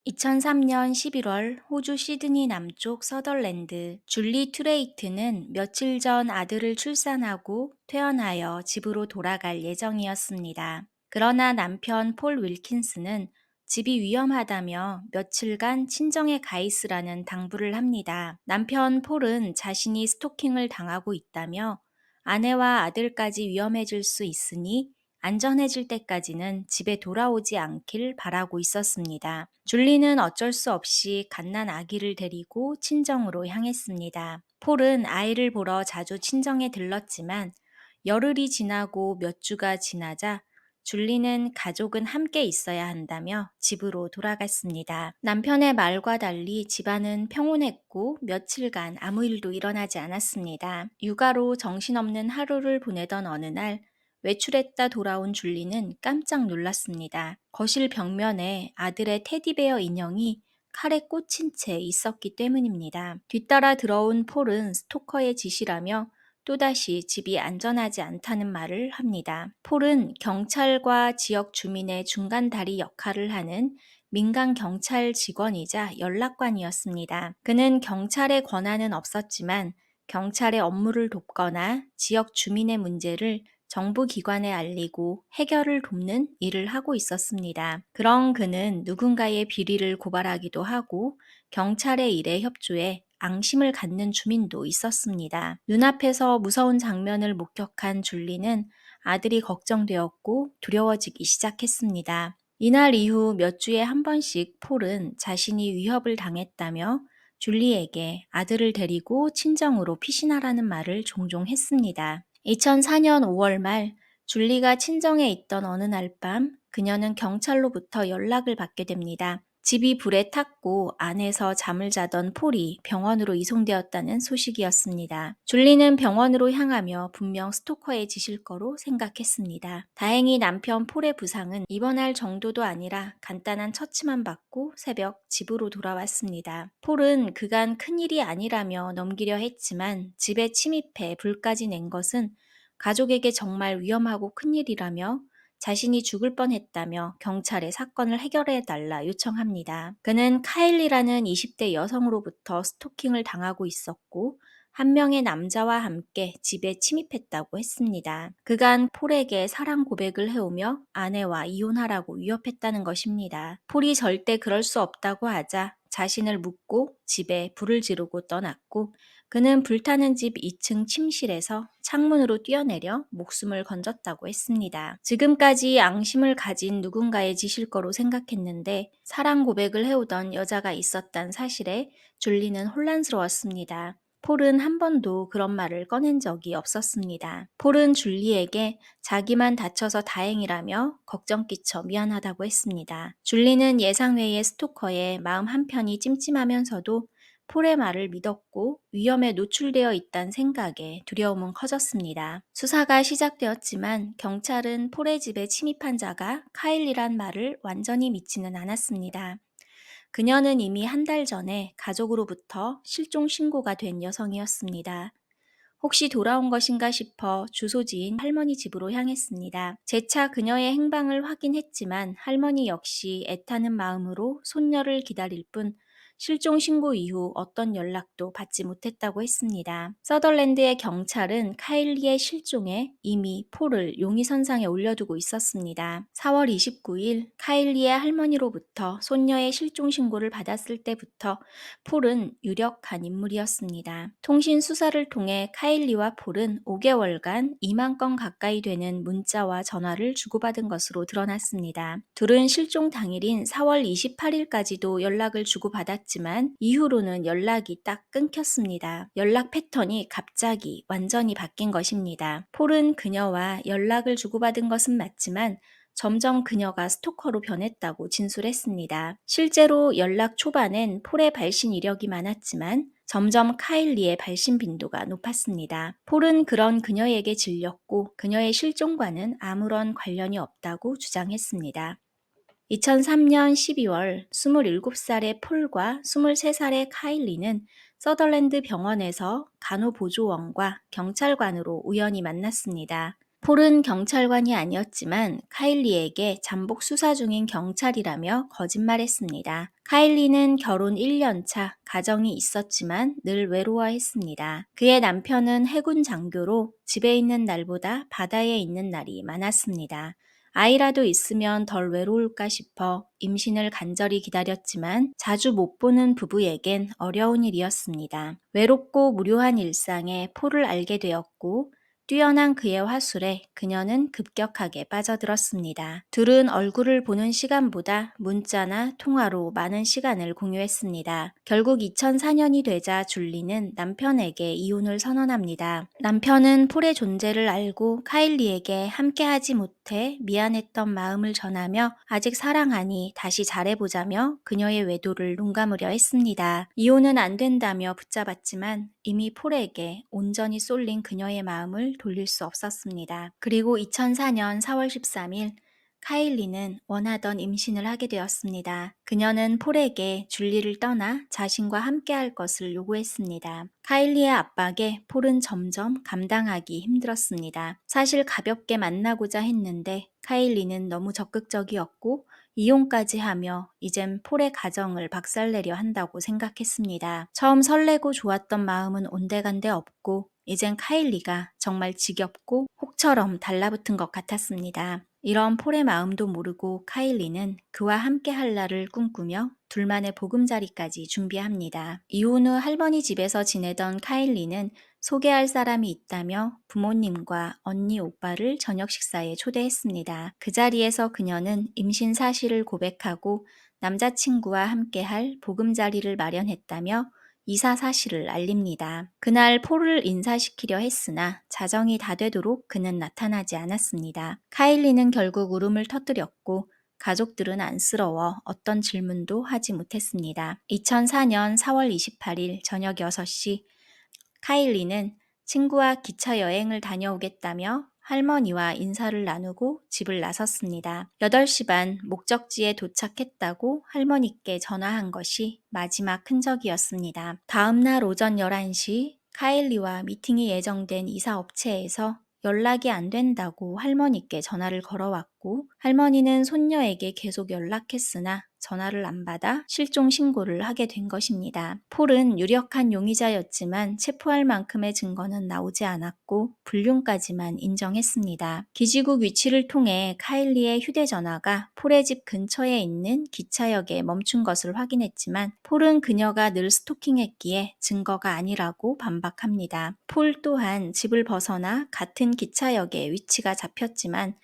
2003년 11월 호주 시드니 남쪽 서덜랜드 줄리 트레이트는 며칠 전 아들을 출산하고 퇴원하여 집으로 돌아갈 예정이었습니다. 그러나 남편 폴 윌킨스는 집이 위험하다며 며칠간 친정에 가 있으라는 당부를 합니다. 남편 폴은 자신이 스토킹을 당하고 있다며 아내와 아들까지 위험해질 수 있으니 안전해질 때까지는 집에 돌아오지 않길 바라고 있었습니다. 줄리는 어쩔 수 없이 갓난 아기를 데리고 친정으로 향했습니다. 폴은 아이를 보러 자주 친정에 들렀지만 열흘이 지나고 몇 주가 지나자 줄리는 가족은 함께 있어야 한다며 집으로 돌아갔습니다. 남편의 말과 달리 집안은 평온했고 며칠간 아무 일도 일어나지 않았습니다. 육아로 정신없는 하루를 보내던 어느 날 외출했다 돌아온 줄리는 깜짝 놀랐습니다. 거실 벽면에 아들의 테디베어 인형이 칼에 꽂힌 채 있었기 때문입니다. 뒤따라 들어온 폴은 스토커의 짓이라며 또다시 집이 안전하지 않다는 말을 합니다. 폴은 경찰과 지역 주민의 중간 다리 역할을 하는 민간 경찰 직원이자 연락관이었습니다. 그는 경찰의 권한은 없었지만 경찰의 업무를 돕거나 지역 주민의 문제를 정부 기관에 알리고 해결을 돕는 일을 하고 있었습니다. 그런 그는 누군가의 비리를 고발하기도 하고 경찰의 일에 협조해 앙심을 갖는 주민도 있었습니다. 눈앞에서 무서운 장면을 목격한 줄리는 아들이 걱정되었고 두려워지기 시작했습니다. 이날 이후 몇 주에 한 번씩 폴은 자신이 위협을 당했다며 줄리에게 아들을 데리고 친정으로 피신하라는 말을 종종 했습니다. 2004년 5월 말 줄리가 친정에 있던 어느 날 밤 그녀는 경찰로부터 연락을 받게 됩니다. 집이 불에 탔고 안에서 잠을 자던 폴이 병원으로 이송되었다는 소식이었습니다. 줄리는 병원으로 향하며 분명 스토커의 짓일 거로 생각했습니다. 다행히 남편 폴의 부상은 입원할 정도도 아니라 간단한 처치만 받고 새벽 집으로 돌아왔습니다. 폴은 그간 큰일이 아니라며 넘기려 했지만 집에 침입해 불까지 낸 것은 가족에게 정말 위험하고 큰일이라며 자신이 죽을 뻔했다며 경찰에 사건을 해결해달라 요청합니다. 그는 카일리라는 20대 여성으로부터 스토킹을 당하고 있었고 한 명의 남자와 함께 집에 침입했다고 했습니다. 그간 폴에게 사랑 고백을 해오며 아내와 이혼하라고 위협했다는 것입니다. 폴이 절대 그럴 수 없다고 하자 자신을 묻고 집에 불을 지르고 떠났고 그는 불타는 집 2층 침실에서 창문으로 뛰어내려 목숨을 건졌다고 했습니다. 지금까지 앙심을 가진 누군가의 짓일 거로 생각했는데 사랑 고백을 해오던 여자가 있었단 사실에 줄리는 혼란스러웠습니다. 폴은 한 번도 그런 말을 꺼낸 적이 없었습니다. 폴은 줄리에게 자기만 다쳐서 다행이라며 걱정 끼쳐 미안하다고 했습니다. 줄리는 예상외의 스토커에 마음 한편이 찜찜하면서도 폴의 말을 믿었고 위험에 노출되어 있다는 생각에 두려움은 커졌습니다. 수사가 시작되었지만 경찰은 폴의 집에 침입한 자가 카일리란 말을 완전히 믿지는 않았습니다. 그녀는 이미 한 달 전에 가족으로부터 실종 신고가 된 여성이었습니다. 혹시 돌아온 것인가 싶어 주소지인 할머니 집으로 향했습니다. 재차 그녀의 행방을 확인했지만 할머니 역시 애타는 마음으로 손녀를 기다릴 뿐 실종 신고 이후 어떤 연락도 받지 못했다고 했습니다. 서덜랜드의 경찰은 카일리의 실종에 이미 폴을 용의선상에 올려두고 있었습니다. 4월 29일 카일리의 할머니로부터 손녀의 실종 신고를 받았을 때부터 폴은 유력한 인물이었습니다. 통신 수사를 통해 카일리와 폴은 5개월간 2만 건 가까이 되는 문자와 전화를 주고받은 것으로 드러났습니다. 둘은 실종 당일인 4월 28일까지도 연락을 주고받았지만 이후로는 연락이 딱 끊겼습니다. 연락 패턴이 갑자기 완전히 바뀐 것입니다. 폴은 그녀와 연락을 주고받은 것은 맞지만 점점 그녀가 스토커로 변했다고 진술했습니다. 실제로 연락 초반엔 폴의 발신 이력이 많았지만 점점 카일리의 발신 빈도가 높았습니다. 폴은 그런 그녀에게 질렸고 그녀의 실종과는 아무런 관련이 없다고 주장했습니다. 2003년 12월 27살의 폴과 23살의 카일리는 서덜랜드 병원에서 간호보조원과 경찰관으로 우연히 만났습니다. 폴은 경찰관이 아니었지만 카일리에게 잠복 수사 중인 경찰이라며 거짓말했습니다. 카일리는 결혼 1년 차 가정이 있었지만 늘 외로워했습니다. 그의 남편은 해군 장교로 집에 있는 날보다 바다에 있는 날이 많았습니다. 아이라도 있으면 덜 외로울까 싶어 임신을 간절히 기다렸지만 자주 못 보는 부부에겐 어려운 일이었습니다. 외롭고 무료한 일상에 폴을 알게 되었고 뛰어난 그의 화술에 그녀는 급격하게 빠져들었습니다. 둘은 얼굴을 보는 시간보다 문자나 통화로 많은 시간을 공유했습니다. 결국 2004년이 되자 줄리는 남편에게 이혼을 선언합니다. 남편은 폴의 존재를 알고 카일리에게 함께하지 못해 미안했던 마음을 전하며 아직 사랑하니 다시 잘해보자며 그녀의 외도를 눈감으려 했습니다. 이혼은 안 된다며 붙잡았지만 이미 폴에게 온전히 쏠린 그녀의 마음을 돌릴 수 없었습니다. 그리고 2004년 4월 13일 카일리는 원하던 임신을 하게 되었습니다. 그녀는 폴에게 줄리를 떠나 자신과 함께할 것을 요구했습니다. 카일리의 압박에 폴은 점점 감당하기 힘들었습니다. 사실 가볍게 만나고자 했는데 카일리는 너무 적극적이었고 이혼까지 하며 이젠 폴의 가정을 박살내려 한다고 생각했습니다. 처음 설레고 좋았던 마음은 온데간데 없고 이젠 카일리가 정말 지겹고 혹처럼 달라붙은 것 같았습니다. 이런 폴의 마음도 모르고 카일리는 그와 함께 할 날을 꿈꾸며 둘만의 보금자리까지 준비합니다. 이혼 후 할머니 집에서 지내던 카일리는 소개할 사람이 있다며 부모님과 언니, 오빠를 저녁 식사에 초대했습니다. 그 자리에서 그녀는 임신 사실을 고백하고 남자친구와 함께할 보금자리를 마련했다며 이사 사실을 알립니다. 그날 폴을 인사시키려 했으나 자정이 다 되도록 그는 나타나지 않았습니다. 카일리는 결국 울음을 터뜨렸고 가족들은 안쓰러워 어떤 질문도 하지 못했습니다. 2004년 4월 28일 저녁 6시 카일리는 친구와 기차 여행을 다녀오겠다며 할머니와 인사를 나누고 집을 나섰습니다. 8시 반 목적지에 도착했다고 할머니께 전화한 것이 마지막 흔적이었습니다. 다음 날 오전 11시 카일리와 미팅이 예정된 이사 업체에서 연락이 안 된다고 할머니께 전화를 걸어왔고 할머니는 손녀에게 계속 연락했으나 전화를 안 받아 실종 신고를 하게 된 것입니다. 폴은 유력한 용의자였지만 체포할 만큼의 증거는 나오지 않았고 불륜까지만 인정했습니다. 기지국 위치를 통해 카일리의 휴대전화가 폴의 집 근처에 있는 기차역에 멈춘 것을 확인했지만 폴은 그녀가 늘 스토킹했기에 증거가 아니라고 반박합니다. 폴 또한 집을 벗어나 같은 기차역에 위치가 잡혔지만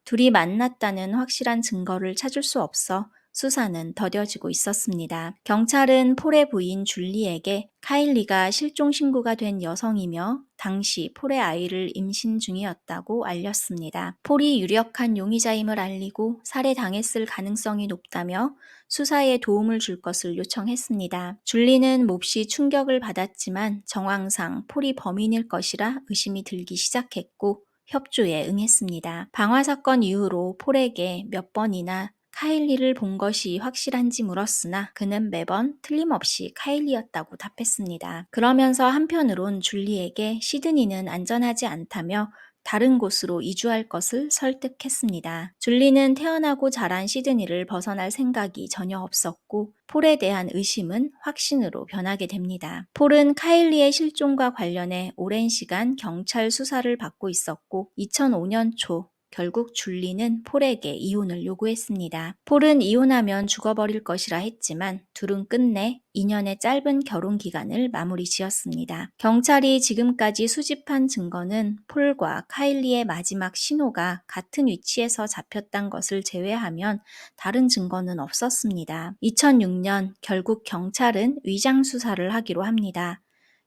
둘이 만났다는 확실한 증거를 찾을 수 없어 수사는 더뎌지고 있었습니다. 경찰은 폴의 부인 줄리에게 카일리가 실종 신고가 된 여성이며 당시 폴의 아이를 임신 중이었다고 알렸습니다. 폴이 유력한 용의자임을 알리고 살해당했을 가능성이 높다며 수사에 도움을 줄 것을 요청했습니다. 줄리는 몹시 충격을 받았지만 정황상 폴이 범인일 것이라 의심이 들기 시작했고 협조에 응했습니다. 방화 사건 이후로 폴에게 몇 번이나 카일리를 본 것이 확실한지 물었으나 그는 매번 틀림없이 카일리였다고 답했습니다. 그러면서 한편으론 줄리에게 시드니는 안전하지 않다며 다른 곳으로 이주할 것을 설득했습니다. 줄리는 태어나고 자란 시드니를 벗어날 생각이 전혀 없었고 폴에 대한 의심은 확신으로 변하게 됩니다. 폴은 카일리의 실종과 관련해 오랜 시간 경찰 수사를 받고 있었고 2005년 초 결국 줄리는 폴에게 이혼을 요구했습니다. 폴은 이혼하면 죽어버릴 것이라 했지만 둘은 끝내 2년의 짧은 결혼 기간을 마무리 지었습니다. 경찰이 지금까지 수집한 증거는 폴과 카일리의 마지막 신호가 같은 위치에서 잡혔단 것을 제외하면 다른 증거는 없었습니다. 2006년 결국 경찰은 위장 수사를 하기로 합니다.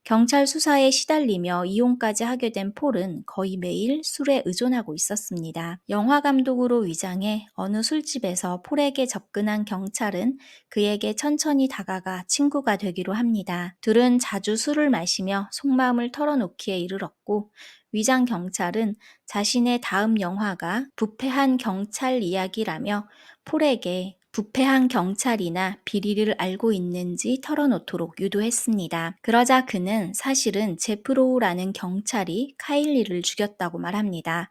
경찰 수사에 시달리며 이혼까지 하게 된 폴은 거의 매일 술에 의존하고 있었습니다. 영화 감독으로 위장해 어느 술집에서 폴에게 접근한 경찰은 그에게 천천히 다가가 친구가 되기로 합니다. 둘은 자주 술을 마시며 속마음을 털어놓기에 이르렀고 위장 경찰은 자신의 다음 영화가 부패한 경찰 이야기라며 폴에게 부패한 경찰이나 비리를 알고 있는지 털어놓도록 유도했습니다. 그러자 그는 사실은 제프로우라는 경찰이 카일리를 죽였다고 말합니다.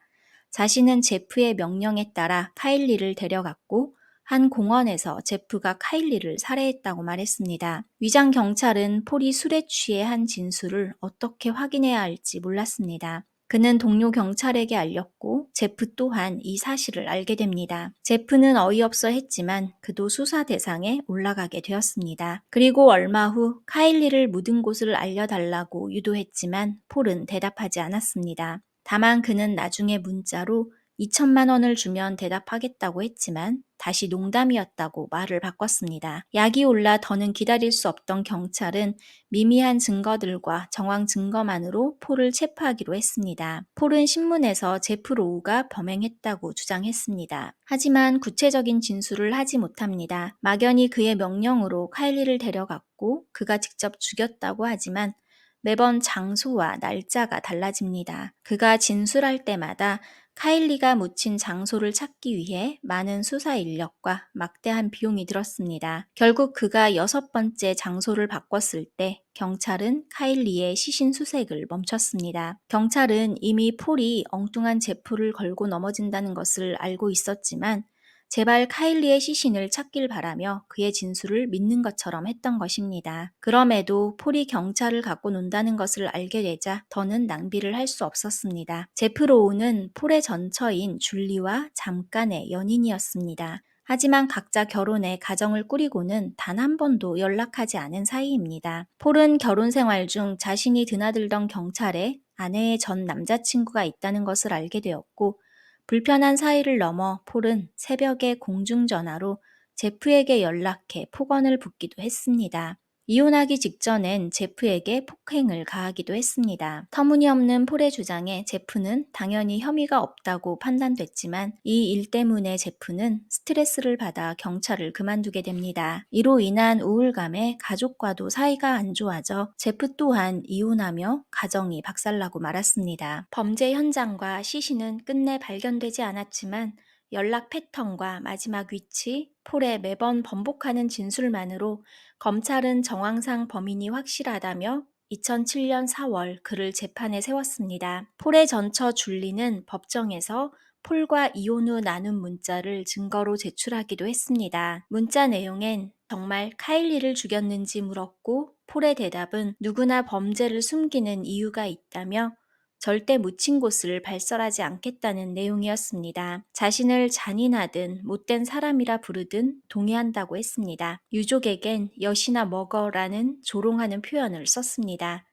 자신은 제프의 명령에 따라 카일리를 데려갔고 한 공원에서 제프가 카일리를 살해했다고 말했습니다. 위장 경찰은 폴이 술에 취해 한 진술을 어떻게 확인해야 할지 몰랐습니다. 그는 동료 경찰에게 알렸고 제프 또한 이 사실을 알게 됩니다. 제프는 어이없어 했지만 그도 수사 대상에 올라가게 되었습니다. 그리고 얼마 후 카일리를 묻은 곳을 알려달라고 유도했지만 폴은 대답하지 않았습니다. 다만 그는 나중에 문자로 2천만 원을 주면 대답하겠다고 했지만 다시 농담이었다고 말을 바꿨습니다. 약이 올라 더는 기다릴 수 없던 경찰은 미미한 증거들과 정황 증거만으로 폴을 체포하기로 했습니다. 폴은 신문에서 제프 로우가 범행했다고 주장했습니다. 하지만 구체적인 진술을 하지 못합니다. 막연히 그의 명령으로 카일리를 데려갔고 그가 직접 죽였다고 하지만 매번 장소와 날짜가 달라집니다. 그가 진술할 때마다 카일리가 묻힌 장소를 찾기 위해 많은 수사 인력과 막대한 비용이 들었습니다. 결국 그가 6번째 장소를 바꿨을 때 경찰은 카일리의 시신 수색을 멈췄습니다. 경찰은 이미 폴이 엉뚱한 제프를 걸고 넘어진다는 것을 알고 있었지만 제발 카일리의 시신을 찾길 바라며 그의 진술을 믿는 것처럼 했던 것입니다. 그럼에도 폴이 경찰을 갖고 논다는 것을 알게 되자 더는 낭비를 할 수 없었습니다. 제프 로우는 폴의 전처인 줄리와 잠깐의 연인이었습니다. 하지만 각자 결혼해 가정을 꾸리고는 단 한 번도 연락하지 않은 사이입니다. 폴은 결혼 생활 중 자신이 드나들던 경찰에 아내의 전 남자친구가 있다는 것을 알게 되었고 불편한 사이를 넘어 폴은 새벽에 공중전화로 제프에게 연락해 폭언을 붙기도 했습니다. 이혼하기 직전엔 제프에게 폭행을 가하기도 했습니다. 터무니없는 폴의 주장에 제프는 당연히 혐의가 없다고 판단됐지만 이 일 때문에 제프는 스트레스를 받아 경찰을 그만두게 됩니다. 이로 인한 우울감에 가족과도 사이가 안 좋아져 제프 또한 이혼하며 가정이 박살나고 말았습니다. 범죄 현장과 시신은 끝내 발견되지 않았지만 연락 패턴과 마지막 위치, 폴의 매번 번복하는 진술만으로 검찰은 정황상 범인이 확실하다며 2007년 4월 그를 재판에 세웠습니다. 폴의 전처 줄리는 법정에서 폴과 이혼 후 나눈 문자를 증거로 제출하기도 했습니다. 문자 내용엔 정말 카일리를 죽였는지 물었고 폴의 대답은 누구나 범죄를 숨기는 이유가 있다며 절대 묻힌 곳을 발설하지 않겠다는 내용이었습니다. 자신을 잔인하든 못된 사람이라 부르든 동의한다고 했습니다. 유족에겐 여시나 먹어라는 조롱하는 표현을 썼습니다.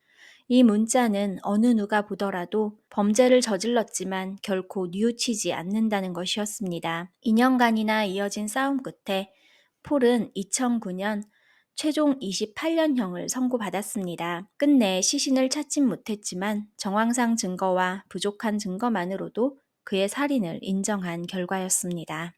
이 문자는 어느 누가 보더라도 범죄를 저질렀지만 결코 뉘우치지 않는다는 것이었습니다. 2년간이나 이어진 싸움 끝에 폴은 2009년 최종 28년형을 선고받았습니다. 끝내 시신을 찾진 못했지만 정황상 증거와 부족한 증거만으로도 그의 살인을 인정한 결과였습니다.